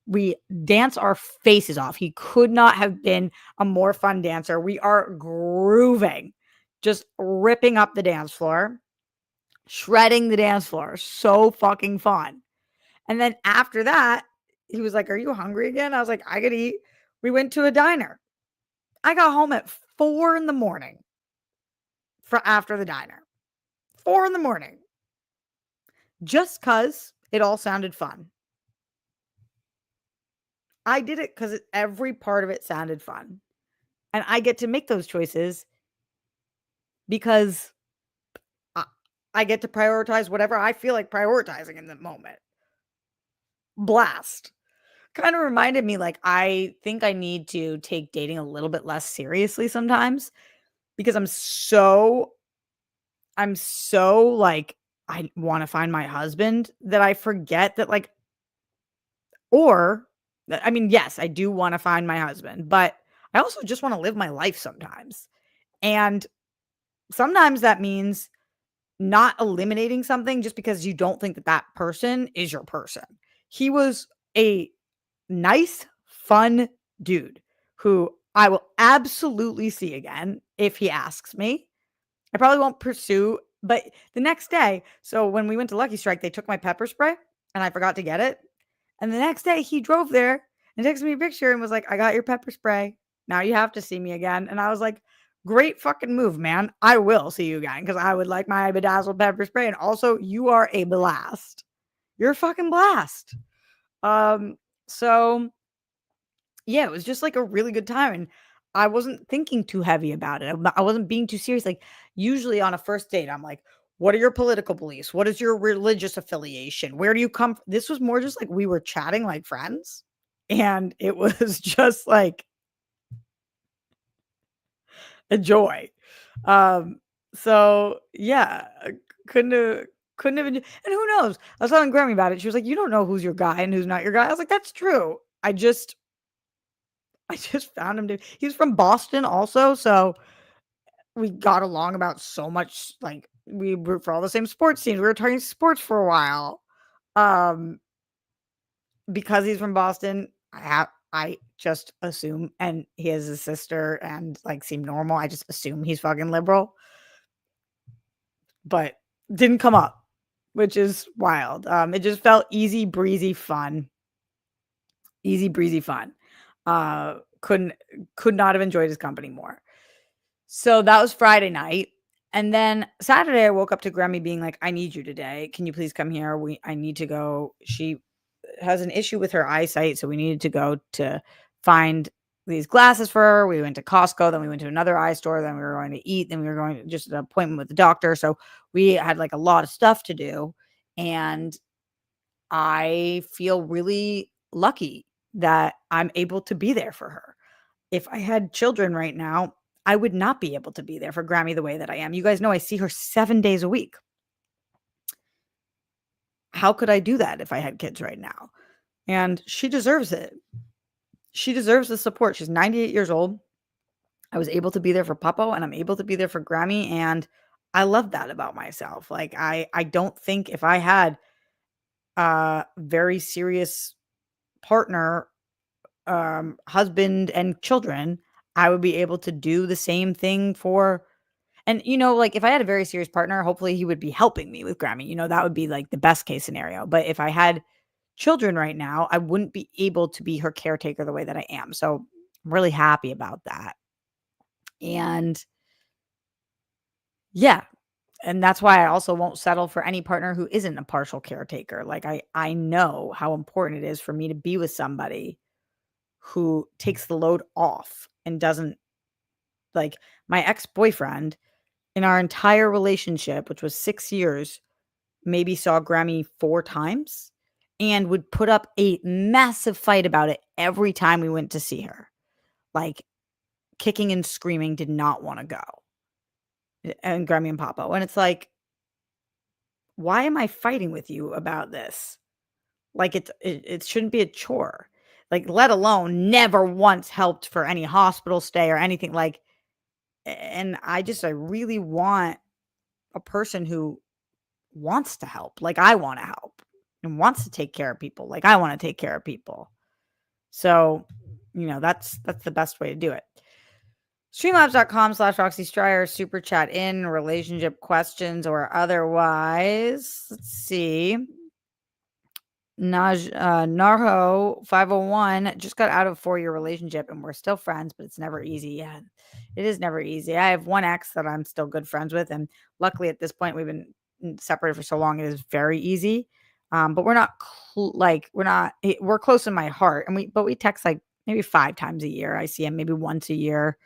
We dance our faces off. He could not have been a more fun dancer. We are grooving, just ripping up the dance floor, shredding the dance floor. So fucking fun. And then after that, he was like, are you hungry again? I was like, I could eat. We went to a diner. I got home at 4 a.m. for after the diner. 4 a.m. Just because it all sounded fun. I did it because every part of it sounded fun. And I get to make those choices because I get to prioritize whatever I feel like prioritizing in the moment. Blast. Kind of reminded me like I think I need to take dating a little bit less seriously sometimes because I'm so like I want to find my husband that I forget that like I mean, yes, I do want to find my husband, but I also just want to live my life sometimes. And sometimes that means not eliminating something just because you don't think that person is your person. He was a nice, fun dude who I will absolutely see again if he asks me. I probably won't pursue, but the next day, so when we went to Lucky Strike, they took my pepper spray and I forgot to get it. And the next day he drove there and texted me a picture and was like, I got your pepper spray. Now you have to see me again. And I was like, great fucking move, man. I will see you again because I would like my bedazzled pepper spray. And also, you are a blast. You're a fucking blast. So yeah, it was just like a really good time. And I wasn't thinking too heavy about it. I wasn't being too serious. Like, usually on a first date, I'm like, what are your political beliefs? What is your religious affiliation? Where do you come from? This was more just like we were chatting like friends. And it was just like a joy. Um, so yeah, couldn't have couldn't have and who knows? I was telling Grammy about it. She was like, you don't know who's your guy and who's not your guy. I was like, that's true. I just found him to he's from Boston also, so we got along about so much, like, we root for all the same sports teams. We were talking sports for a while. Um, because he's from Boston, I just assume and he has a sister and, like, seemed normal. I just assume he's fucking liberal, but didn't come up, which is wild. It just felt easy breezy fun. Easy breezy fun. Couldn't could not have enjoyed his company more. So that was Friday night. And then Saturday, I woke up to Grammy being like, I need you today. Can you please come here? I need to go. She has an issue with her eyesight. So we needed to go to find these glasses for her. We went to Costco, then we went to another eye store, then we were going to eat, then we were going to just an appointment with the doctor. So we had like a lot of stuff to do. And I feel really lucky that I'm able to be there for her. If I had children right now, I would not be able to be there for Grammy the way that I am. You guys know I see her 7 days a week. How could I do that if I had kids right now? And she deserves it. She deserves the support. She's 98 years old. I was able to be there for Papa and I'm able to be there for Grammy, and I love that about myself. Like, I don't think if I had a very serious partner, husband and children, I would be able to do the same thing for. And, like, if I had a very serious partner, hopefully he would be helping me with Grammy. That would be like the best case scenario. But if I had children right now, I wouldn't be able to be her caretaker the way that I am. So I'm really happy about that. And yeah, and that's why I also won't settle for any partner who isn't a partial caretaker. Like, I know how important it is for me to be with somebody who takes the load off and doesn't, like, my ex-boyfriend in our entire relationship, which was 6 years, maybe saw Grammy 4 times and would put up a massive fight about it every time we went to see her. Like, kicking and screaming, did not wanna go. And Grammy and Papa. And it's like, why am I fighting with you about this? Like, it shouldn't be a chore. Like, let alone never once helped for any hospital stay or anything, like, and I really want a person who wants to help like I wanna help and wants to take care of people like I wanna take care of people. So, that's the best way to do it. Streamlabs.com/Roxy Stryer, super chat in, relationship questions or otherwise. Let's see. Narho 501 just got out of a 4-year relationship and we're still friends, but it's never easy. Yeah, it is never easy. I have one ex that I'm still good friends with, and luckily at this point we've been separated for so long, it is very easy. But we're not we're close in my heart, and we text like maybe 5 times a year. I see him maybe once a year,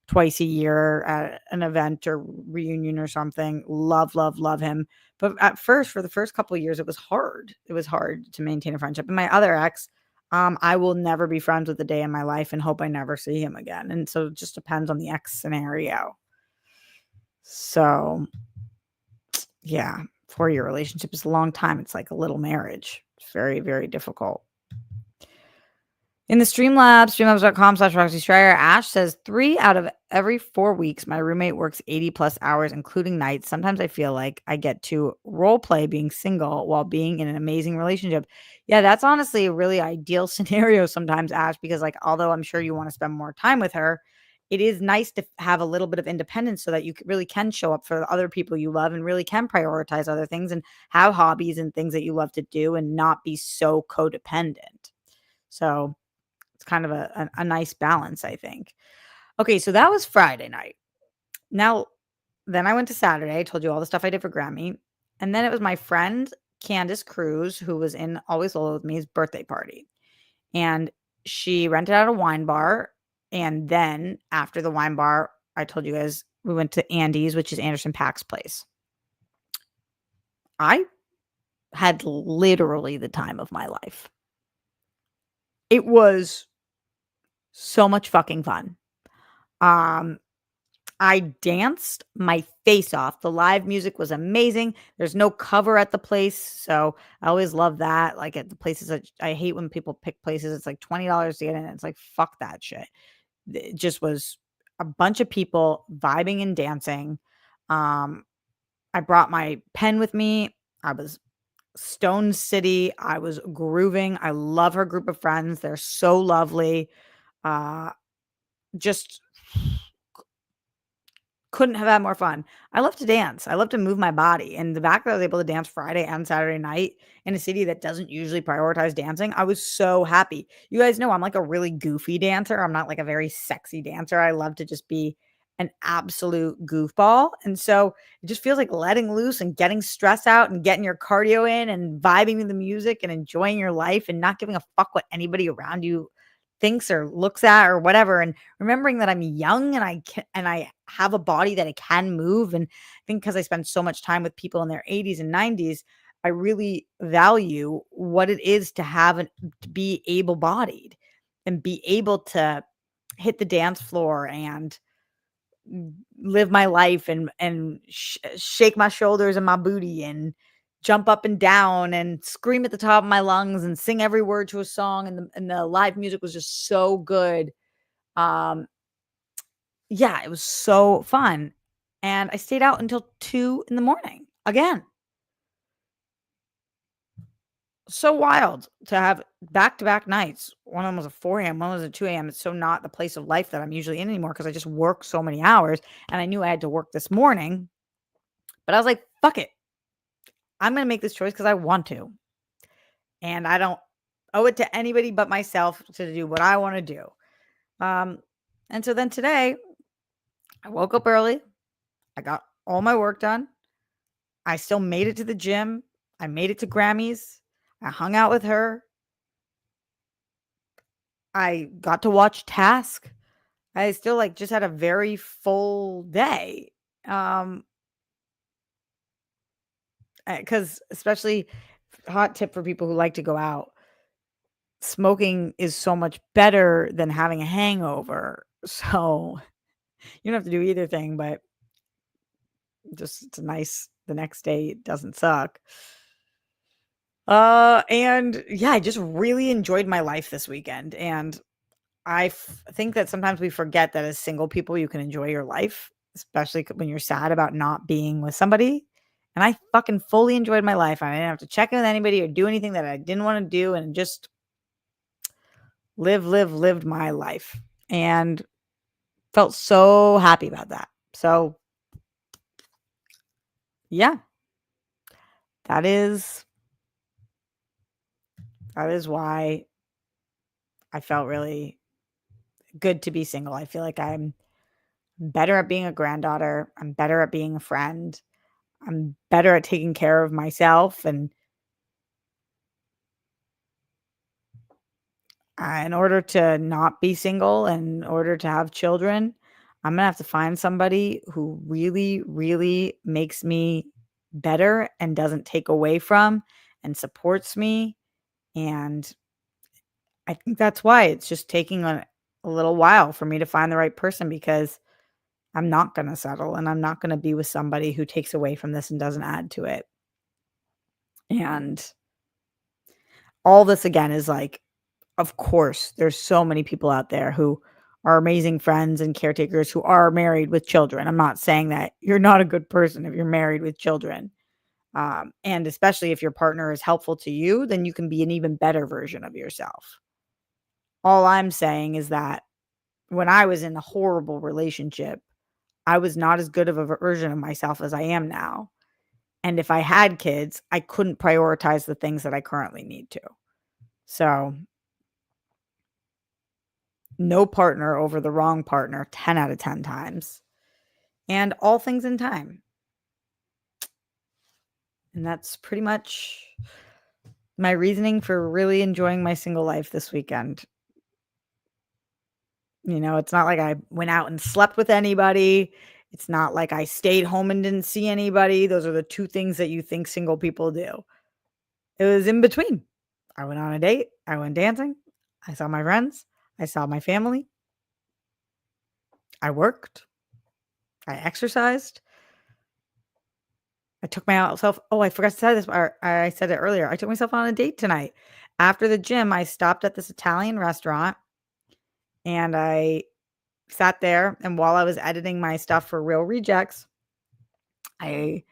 twice a year at an event or reunion or something. Love, love, love him. But at first, for the first couple of years, it was hard. It was hard to maintain a friendship. And my other ex, I will never be friends with a day in my life and hope I never see him again. And so it just depends on the ex scenario. So yeah, 4-year relationship is a long time. It's like a little marriage. It's very, very difficult. In the Streamlabs, streamlabs.com/Roxy Schreier, Ash says 3 out of every 4 weeks, my roommate works 80 plus hours, including nights. Sometimes I feel like I get to role play being single while being in an amazing relationship. Yeah, that's honestly a really ideal scenario sometimes, Ash, because like, although I'm sure you want to spend more time with her, it is nice to have a little bit of independence so that you really can show up for the other people you love and really can prioritize other things and have hobbies and things that you love to do and not be so codependent. So, it's kind of a nice balance, I think. Okay, so that was Friday night. Now, then I went to Saturday. I told you all the stuff I did for Grammy. And then it was my friend Candace Cruz, who was in Always Lola with me's birthday party. And she rented out a wine bar. And then after the wine bar, I told you guys we went to Andy's, which is Anderson Paak's place. I had literally the time of my life. It was so much fucking fun. I danced my face off. The live music was amazing. There's no cover at the place, so I always love that. Like at the places that I hate when people pick places, it's like $20 to get in. It's like fuck that shit. It just was a bunch of people vibing and dancing. Um, I brought my pen with me. I was Stone City. I was grooving. I love her group of friends. They're so lovely. Uh, just couldn't have had more fun. I love to dance. I love to move my body. And the fact that I was able to dance Friday and Saturday night in a city that doesn't usually prioritize dancing, I was so happy. You guys know I'm like a really goofy dancer. I'm not like a very sexy dancer. I love to just be an absolute goofball. And so it just feels like letting loose and getting stress out and getting your cardio in and vibing to the music and enjoying your life and not giving a fuck what anybody around you thinks or looks at or whatever, and remembering that I'm young and I have a body that I can move. And I think because I spend so much time with people in their 80s and 90s, I really value what it is to to be able-bodied and be able to hit the dance floor and live my life and shake my shoulders and my booty and jump up and down and scream at the top of my lungs and sing every word to a song, and the live music was just so good. Um, yeah, it was so fun, and I stayed out until 2 in the morning again. So wild to have back-to-back nights. One of them was at 4 AM, one was at 2 AM. It's so not the place of life that I'm usually in anymore because I just work so many hours, and I knew I had to work this morning, but I was like, "Fuck it. I'm gonna make this choice because I want to, and I don't owe it to anybody but myself to do what I wanna do." Um, and so then today, I woke up early. I got all my work done. I still made it to the gym. I made it to Grammys. I hung out with her. I got to watch Task. I still, like, just had a very full day. Um, Because especially hot tip for people who like to go out, smoking is so much better than having a hangover. So, you don't have to do either thing, but just it's nice the next day it doesn't suck. And yeah, I just really enjoyed my life this weekend, and think that sometimes we forget that as single people, you can enjoy your life, especially when you're sad about not being with somebody. And I fucking fully enjoyed my life. I didn't have to check in with anybody or do anything that I didn't want to do, and just lived my life, and felt so happy about that. So yeah, that is why I felt really good to be single. I feel like I'm better at being a granddaughter. I'm better at being a friend. I'm better at taking care of myself. And in order to not be single and in order to have children, I'm going to have to find somebody who really, really makes me better and doesn't take away from and supports me. And I think that's why it's just taking a little while for me to find the right person, because I'm not going to settle and I'm not going to be with somebody who takes away from this and doesn't add to it. And all this again is like of course, there's so many people out there who are amazing friends and caretakers who are married with children. I'm not saying that you're not a good person if you're married with children. And especially if your partner is helpful to you, then you can be an even better version of yourself. All I'm saying is that when I was in a horrible relationship, I was not as good of a version of myself as I am now. And if I had kids, I couldn't prioritize the things that I currently need to. So, no partner over the wrong partner 10 out of 10 times. And all things in time. And that's pretty much my reasoning for really enjoying my single life this weekend. It's not like I went out and slept with anybody. It's not like I stayed home and didn't see anybody. Those are the two things that you think single people do. It was in between. I went on a date. I went dancing. I saw my friends. I saw my family. I worked. I exercised. I took myself. Oh, I forgot to say this. I said it earlier. I took myself on a date tonight. After the gym, I stopped at this Italian restaurant and I sat there. And while I was editing my stuff for Real Rejects, I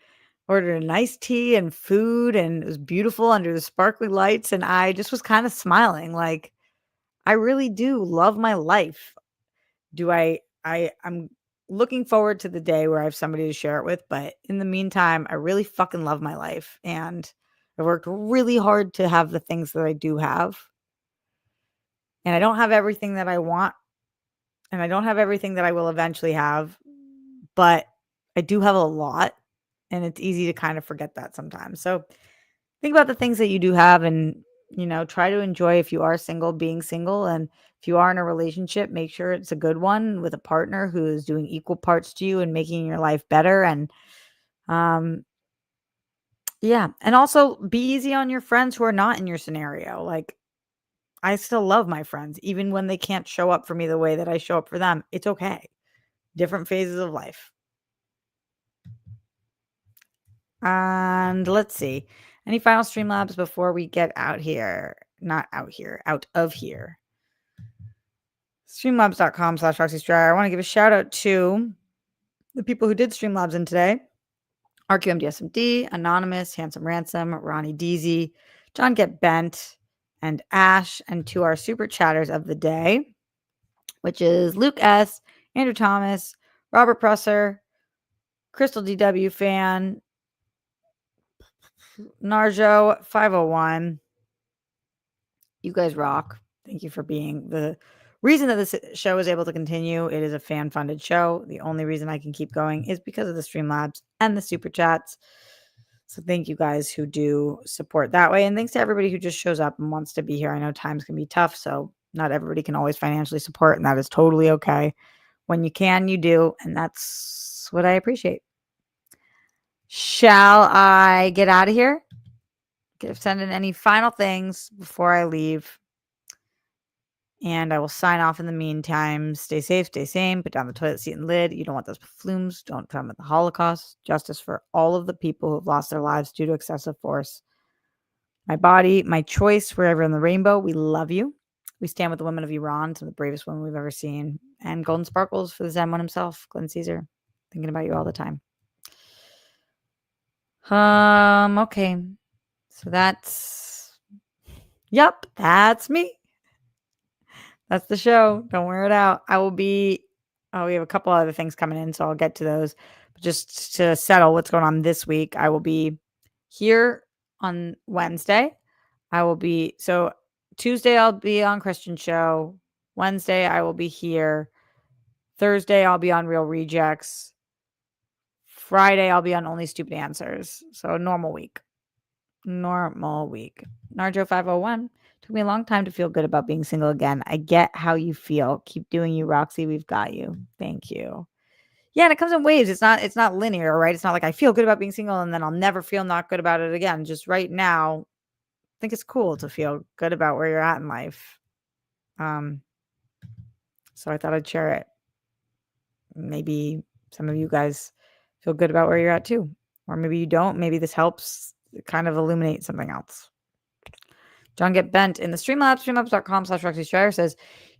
ordered a nice tea and food, and it was beautiful under the sparkly lights. And I just was kind of smiling, like I really do love my life. I'm looking forward to the day where I have somebody to share it with, but in the meantime, I really fucking love my life, and I worked really hard to have the things that I do have. And I don't have everything that I want, and I don't have everything that I will eventually have, but I do have a lot, and it's easy to kind of forget that sometimes. So think about the things that you do have, and try to enjoy, if you are single, being single. And if you are in a relationship, make sure it's a good one with a partner who is doing equal parts to you and making your life better. And um yeah, and also be easy on your friends who are not in your scenario. Like, I still love my friends even when they can't show up for me the way that I show up for them. It's okay. Different phases of life. And let's see. Any final Streamlabs before we get out here? Not out here, out of here. Streamlabs.com/RoxyStryer. I want to give a shout out to the people who did Streamlabs in today. RQMDSMD, Anonymous, Handsome Ransom, Ronnie Deasy, John Get Bent, and Ash, and to our super chatters of the day, which is Luke S., Andrew Thomas, Robert Presser, Crystal DW Fan, Narjo 501. You guys rock. Thank you for being the reason that this show is able to continue. It is a fan-funded show. The only reason I can keep going is because of the Streamlabs and the super chats. So thank you guys who do support that way. And thanks to everybody who just shows up and wants to be here. I know times can be tough, so not everybody can always financially support, and that is totally okay. When you can, you do, and that's what I appreciate. Shall I get out of here? Send in any final things before I leave. And I will sign off in the meantime. Stay safe, stay sane, put down the toilet seat and lid. You don't want those flumes. Don't come at the Holocaust. Justice for all of the people who have lost their lives due to excessive force. My body, my choice, wherever in the rainbow. We love you. We stand with the women of Iran, some of the bravest women we've ever seen. And golden sparkles for the Zen one himself, Glenn Caesar. Thinking about you all the time. Okay. So that's me. That's the show. Don't wear it out. We have a couple other things coming in, so I'll get to those. But just to settle what's going on this week, I will be here on Wednesday. Tuesday I'll be on Christian Show. Wednesday I will be here. Thursday I'll be on Real Rejects. Friday I'll be on Only Stupid Answers. So normal week. Narjo 501. Took me a long time to feel good about being single again. I get how you feel. Keep doing you, Roxy. We've got you. Thank you. Yeah, and it comes in waves. It's not linear, right? It's not like I feel good about being single and then I'll never feel not good about it again. Just right now, I think it's cool to feel good about where you're at in life. So I thought I'd share it. Maybe some of you guys feel good about where you're at too. Or maybe you don't. Maybe this helps kind of illuminate something else. John Get Bent in the Streamlabs, streamlabs.com/Roxy Striar says,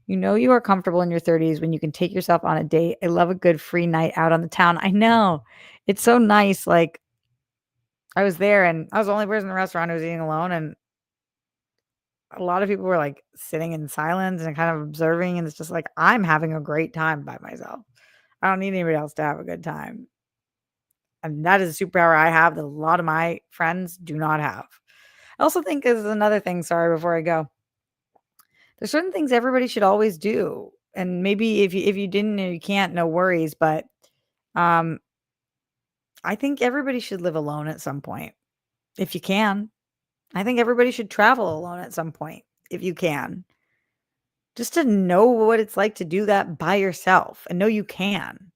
you know you are comfortable in your 30s when you can take yourself on a date. I love a good free night out on the town. I know. It's so nice. Like, I was there and I was the only person in the restaurant who was eating alone. And a lot of people were like sitting in silence and kind of observing. And it's just like, I'm having a great time by myself. I don't need anybody else to have a good time. And that is a superpower I have that a lot of my friends do not have. I also think is another thing, sorry, before I go. There's certain things everybody should always do. And maybe if you didn't or you can't, no worries. But um, I think everybody should live alone at some point. If you can. I think everybody should travel alone at some point, if you can. Just to know what it's like to do that by yourself and know you can.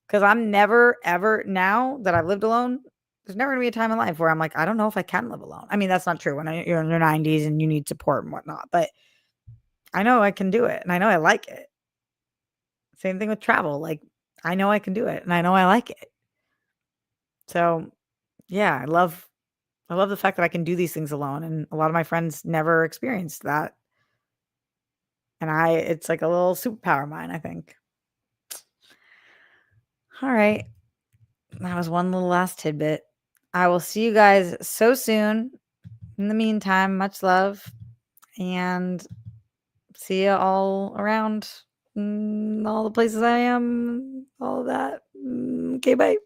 Because I'm never, ever, now that I've lived alone, there's never gonna be a time in life where I'm like, I don't know if I can live alone. I mean, that's not true when you're in your 90s and you need support and whatnot, but I know I can do it and I know I like it. Same thing with travel. Like, I know I can do it and I know I like it. So yeah, I love the fact that I can do these things alone. And a lot of my friends never experienced that. And it's like a little superpower of mine, I think. All right. That was one little last tidbit. I will see you guys so soon. In the meantime, much love and see you all around all the places I am, all of that. Okay, bye.